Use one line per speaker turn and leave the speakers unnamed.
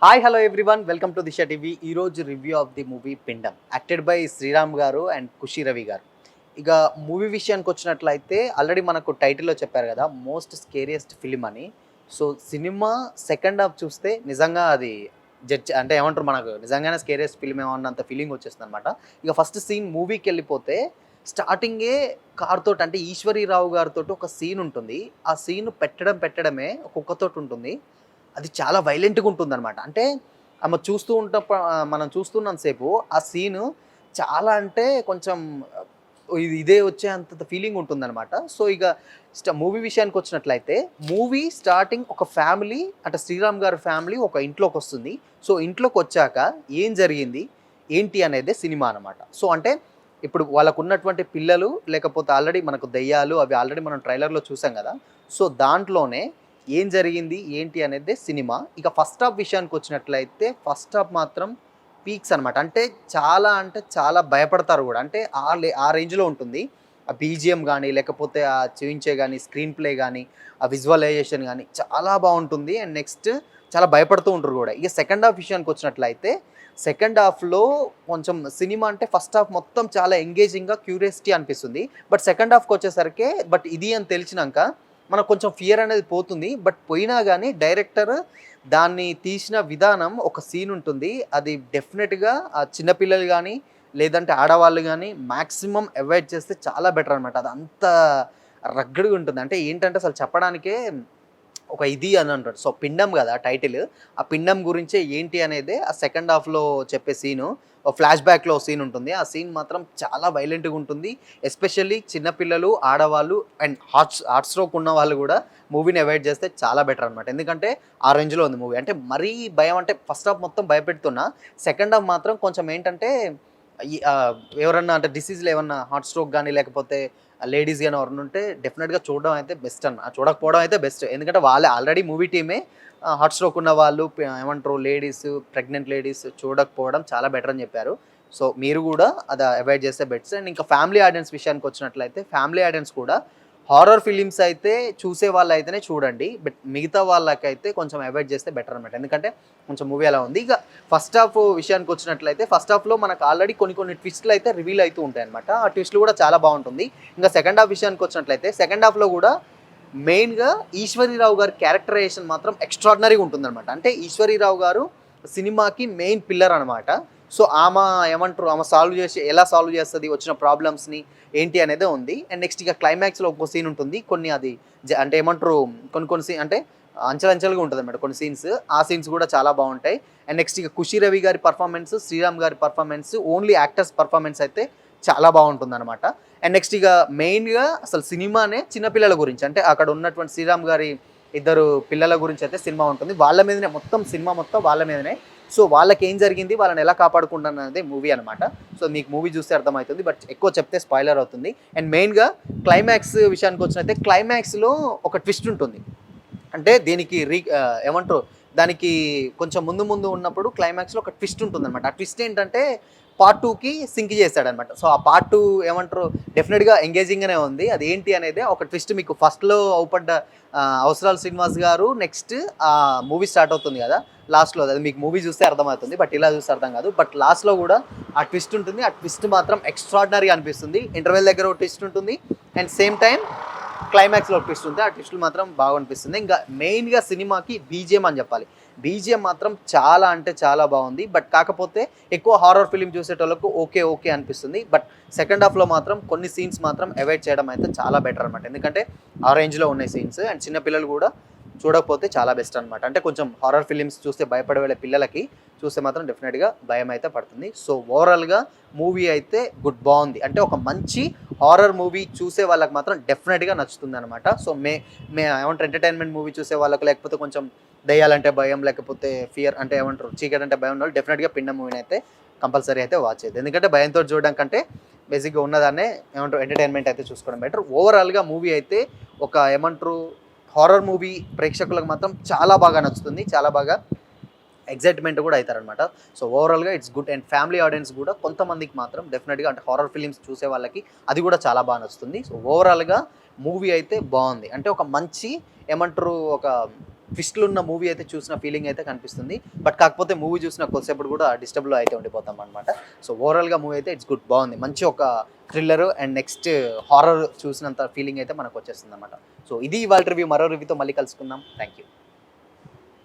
Hi hello everyone welcome to Disha TV. ఈరోజు review of the movie పిండం, acted by Sriram గారు and ఖుషి రవి గారు. ఇక మూవీ విషయానికి వచ్చినట్లయితే ఆల్రెడీ మనకు టైటిల్లో చెప్పారు కదా, మోస్ట్ స్కేరియస్ట్ ఫిలిం అని. సో సినిమా సెకండ్ హాఫ్ చూస్తే నిజంగా అది జడ్జ్ అంటే ఏమంటారు, మనకు నిజంగానే స్కేరియస్ట్ ఫిలిం ఏమన్నంత ఫీలింగ్ వచ్చేస్తుంది అనమాట. ఇక ఫస్ట్ సీన్ మూవీకి వెళ్ళిపోతే స్టార్టింగే కార్ తోటి అంటే ఈశ్వరీరావు గారితో ఒక సీన్ ఉంటుంది. ఆ సీన్ పెట్టడమే కుక్కతోటి ఉంటుంది. అది చాలా వైలెంట్‌గా ఉంటుందనమాట. అంటే ఆమె చూస్తూ మనం చూస్తున్నంత సేపు ఆ సీను చాలా అంటే కొంచెం ఇదే వచ్చేంత ఫీలింగ్ ఉంటుందనమాట. సో, ఇక మూవీ విషయానికొచ్చినట్లయితే మూవీ స్టార్టింగ్ ఒక ఫ్యామిలీ అంటే శ్రీరామ్ గారి ఫ్యామిలీ ఒక ఇంట్లోకొస్తుంది. సో, ఇంట్లోకొచ్చాక ఏం జరిగింది? ఏంటి అనేదే సినిమా అనమాట. సో, అంటే ఇప్పుడు వాళ్ళకున్నటువంటి పిల్లలు లేకపోతే ఆల్రెడీ మనకు దెయ్యాలు అవి ఆల్రెడీ మనం ట్రైలర్‌లో చూసాం గదా! సో, దాంట్లోనే ఏం జరిగింది? ఏంటి? అనేదే సినిమా. ఇక ఫస్ట్ హాఫ్ విషయానికొచ్చినట్లయితే ఫస్ట్ హాఫ్ మాత్రం పీక్స్ అనమాట. అంటే చాలా భయపడతారు గూడా. అంటే ఆ రేంజ్‌లో ఉంటుంది. ఆ బీజీఎం గాని, లేకపోతే ఆ చూయించే గాని, స్క్రీన్ ప్లే గాని, ఆ విజువలైజేషన్ గాని చాలా బావుంటుంది. అండ్ నెక్స్ట్ చాలా భయపడుతూ ఉంటారు గూడా. ఇక సెకండ్ హాఫ్ విషయానికొచ్చినట్లయితే సెకండ్ హాఫ్‌లో కొంచెం సినిమా అంటే ఫస్ట్ హాఫ్ మొత్తం చాలా ఎంగేజింగ్‌గా క్యూరియాసిటీ అనిపిస్తుంది. బట్ సెకండ్ హాఫ్‌కొచ్చేసరికి ఇది అని తెలిసినంక మనకు కొంచెం ఫియర్ అనేది పోతుంది. బట్ పోయినా గానీ డైరెక్టర్ దాన్ని తీసిన విధానం ఒక సీన్ ఉంటుంది. అది డెఫినిట్‌గా చిన్న పిల్లలు గానీ, లేదంటే ఆడవాళ్ళు గానీ మాక్సిమం అవాయిడ్ చేస్తే చాలా బెటర్ అనమాట. అది అంత రగ్గడ్‌గా ఉంటుంది. అంటే ఏంటంటే అసలు చెప్పడానికే ఒక ఇది అని అంటాడు. సో, పిండం గదా టైటిల్. ఆ పిండం గురించే ఏంటి అనేదే ఆ సెకండ్ హాఫ్‌లో చెప్పే సీను. ఫ్లాష్ బ్యాక్‌లో సీన్ ఉంటుంది. ఆ సీన్ మాత్రం చాలా వైలెంట్‌గా ఉంటుంది. ఎస్పెషల్లీ చిన్న పిల్లలు, ఆడవాళ్ళు అండ్ హార్ట్ స్ట్రోక్ ఉన్న వాళ్ళు గూడా మూవీని అవాయిడ్ చేస్తే చాలా బెటర్ అనమాట. ఎందుకంటే ఆ రేంజ్‌లో ఉంది మూవీ. అంటే మరీ భయం అంటే ఫస్ట్ హాఫ్ మొత్తం భయపెడుతున్నా, సెకండ్ హాఫ్ మాత్రం కొంచెం ఏంటంటే ఈ ఎవరన్నా అంటే డిసీజ్‌లు ఏమన్నా హార్ట్ స్ట్రోక్ గాని లేకపోతే లేడీస్ గాని ఎవరైనా ఉంటే డెఫినిట్‌గా చూడడం అయితే బెస్ట్ చూడకపోవడం అయితే బెస్ట్. ఎందుకంటే వాళ్ళే ఆల్రెడీ మూవీ టీమే హార్ట్ స్ట్రోక్ ఉన్న వాళ్ళు ఏమంటారు లేడీస్, ప్రెగ్నెంట్ లేడీస్ చూడకపోవడం చాలా బెటర్ అని చెప్పారు. సో, మీరు గూడా అది అవాయిడ్ చేస్తే బెస్ట్. అండ్ ఇంకా ఫ్యామిలీ ఆడియన్స్ విషయానికొచ్చినట్లయితే ఫ్యామిలీ ఆడియన్స్ కూడా హారర్ ఫిలిమ్స్ అయితే చూసే వాళ్ళైతేనే చూడండి. బట్ మిగతా వాళ్ళకైతే కొంచెం అవాయిడ్ చేస్తే బెటర్ అనమాట. ఎందుకంటే కొంచెం మూవీ అలా ఉంది. ఇక ఫస్ట్ హాఫ్ విషయానికొచ్చినట్లయితే ఫస్ట్ హాఫ్‌లో మనకు ఆల్రెడీ కొన్ని ట్విస్ట్‌లు అయితే రివీల్ అయితూ ఉంటాయన్నమాట. ఆ ట్విస్ట్‌లు కూడా చాలా బావుంటుంది. ఇంకా సెకండ్ హాఫ్ విషయానికొచ్చినట్లయితే సెకండ్ హాఫ్‌లో గూడా మెయిన్‌గా ఈశ్వరీరావు గారి క్యారెక్టరైజేషన్ మాత్రం ఎక్స్ట్రార్డినరీగా ఉంటుందన్నమాట. అంటే ఈశ్వరీరావు గారు సినిమాకి మెయిన్ పిల్లర్ అనమాట. సో, ఎలా సాల్వ్ చేస్తది వచ్చిన ప్రాబ్లమ్స్‌ని ఏంటి అనేదే ఉంది. అండ్ నెక్స్ట్ ఇక క్లైమాక్స్‌లో ఒక్కో సీన్ ఉంటుంది. కొన్ని అది అంటే ఏమంటారు కొన్ని సీన్ అంటే అంచెలంచెలుగా ఉంటదన్నమాట కొన్ని సీన్స్. ఆ సీన్స్ కూడా చాలా బావుంటాయి. అండ్ నెక్స్ట్ ఇక 'ఖుషి రవి' గారి పెర్ఫార్మన్స్, 'శ్రీరామ్' గారి పెర్ఫార్మన్స్ ఓన్లీ యాక్టర్స్ పెర్ఫార్మన్స్ అయితే చాలా బావుంటుందన్నమాట. అండ్ నెక్స్ట్ ఇక మెయిన్‌గా అసలు సినిమానే చిన్న పిల్లల గురించి. అంటే అక్కడ ఉన్నటువంటి 'శ్రీరామ్' గారి ఇద్దరు పిల్లల గురించి అయితే సినిమా ఉంటుంది. వాళ్ళ మీదనే మొత్తం సినిమా మొత్తం వాళ్ళ మీదనే. సో, వాళ్ళకేం జరిగింది, వాళ్ళని ఎలా కాపాడుకుంటారన్నదే మూవీ అనమాట. సో, మీకు మూవీ చూస్తే అర్థమవుతుంది. బట్ ఎక్కువ చెప్తే స్పాయిలర్ అవుతుంది. అండ్ మెయిన్‌గా క్లైమాక్స్ విషయానికొచ్చినట్లయితే క్లైమాక్స్‌లో ఒక ట్విస్ట్ ఉంటుంది. అంటే దీనికి ఏమంటారు దానికి కొంచెం ముందు ఉన్నప్పుడు క్లైమాక్స్‌లో ఒక ట్విస్ట్ ఉంటుందనమాట. ఆ ట్విస్ట్ ఏంటంటే పార్ట్ 2కి సింక్ చేశాడనమాట. సో, ఆ పార్ట్ 2 ఏమంటారు డెఫినిట్‌గా ఎంగేజింగ్‌గానే ఉంది. అదేంటి అనేదే ఒక ట్విస్ట్ మీకు ఫస్ట్‌లో అవుపడ్డ అవసరాలు శ్రీనివాస్ గారు నెక్స్ట్ మూవీ స్టార్ట్ అవుతుంది కదా! లాస్ట్‌లో అది మీకు మూవీ చూస్తే అర్థమవుతుంది. బట్ ఇలా చూస్తే అర్థం కాదు. బట్ లాస్ట్‌లో కూడా ఆ ట్విస్ట్ ఉంటుంది. ఆ ట్విస్ట్ మాత్రం ఎక్స్ట్రార్డినరీగా అనిపిస్తుంది. ఇంటర్వెల్ దగ్గర ఒక ట్విస్ట్ ఉంటుంది. అండ్ సేమ్ టైమ్ క్లైమాక్స్‌లో ట్విస్ట్ ఉంది. ఆ ట్విస్టులు మాత్రం బాగా అనిపిస్తుంది. ఇంకా మెయిన్‌గా సినిమాకి బీజీఎం అని చెప్పాలి. బీజీఎం మాత్రం చాలా అంటే చాలా బాగుంది. బట్ కాకపోతే ఎక్కువ హారర్ ఫిల్మ్ చూసేటోళ్ళకు ఓకే అనిపిస్తుంది. బట్ సెకండ్ హాఫ్‌లో మాత్రం కొన్ని సీన్స్ మాత్రం అవాయిడ్ చేయడం అయితే చాలా బెటర్ అనమాట. ఎందుకంటే ఆ రేంజ్‌లో ఉన్నాయి సీన్స్. అండ్ చిన్న పిల్లలు కూడా చూడకపోతే చాలా బెస్ట్ అనమాట. అంటే కొంచెం హారర్ ఫిలిమ్స్ చూస్తే భయపడే పిల్లలకి చూస్తే మాత్రం డెఫినెట్‌గా భయం అయితే పడుతుంది. సో, ఓవరాల్‌గా మూవీ అయితే బావుంది. అంటే ఒక మంచి హారర్ మూవీ చూసే వాళ్ళకి మాత్రం డెఫినెట్‌గా నచ్చుతుందనమాట. సో, మే మే ఏమంటారు ఎంటర్‌టైన్‌మెంట్ మూవీ చూసే వాళ్ళకి లేకపోతే కొంచెం దెయ్యాలంటే భయం లేకపోతే ఫియర్ అంటే ఏమంటారు చీకటంటే భయం ఉన్నోళ్ళు డెఫినెట్‌గా పిండం మూవీని అయితే కంపల్సరీ అయితే వాచ్ చేయాలి. ఎందుకంటే భయంతోటి చూడడం కంటే బేసిక్‌గా ఉన్నదాన్నే ఏమంటారు ఎంటర్‌టైన్‌మెంట్ అయితే చూసుకోవడం బెటర్. ఓవరాల్‌గా మూవీ అయితే ఒక ఏమంటారు హారర్ మూవీ ప్రేక్షకులకు మాత్రం చాలా బాగా నచ్చుతుంది. చాలా బాగా ఎక్సైట్‌మెంట్ కూడా అయితారనమాట. సో, ఓవరాల్‌గా it's good. And family audience కూడా కొంతమందికి మాత్రం డెఫినిట్‌గా అంటే హారర్ ఫిలిమ్స్ చూసే వాళ్ళకి అది కూడా చాలా బాగా నచ్చుతుంది. సో, ఓవరాల్‌గా మూవీ అయితే బావుంది. అంటే ఒక మంచి ఏమంటారు ఒక ట్విస్ట్లు ఉన్న మూవీ అయితే చూసిన ఫీలింగ్ అయితే కనిపిస్తుంది. బట్ కాకపోతే మూవీ చూసిన కొద్దిసేపటి కూడా డిస్టర్బ్లో అయితే ఉండిపోతాం అనమాట. సో ఓవరాల్గా మూవీ అయితే ఇట్స్ గుడ్, బాగుంది. మంచి ఒక థ్రిల్లర్ అండ్ నెక్స్ట్ హారర్ చూసినంత ఫీలింగ్ అయితే మనకు వచ్చేస్తుంది అనమాట. సో ఇది ఇవాళ రివ్యూ. మరో రివ్యూతో మళ్ళీ కలుసుకుందాం. Thank you.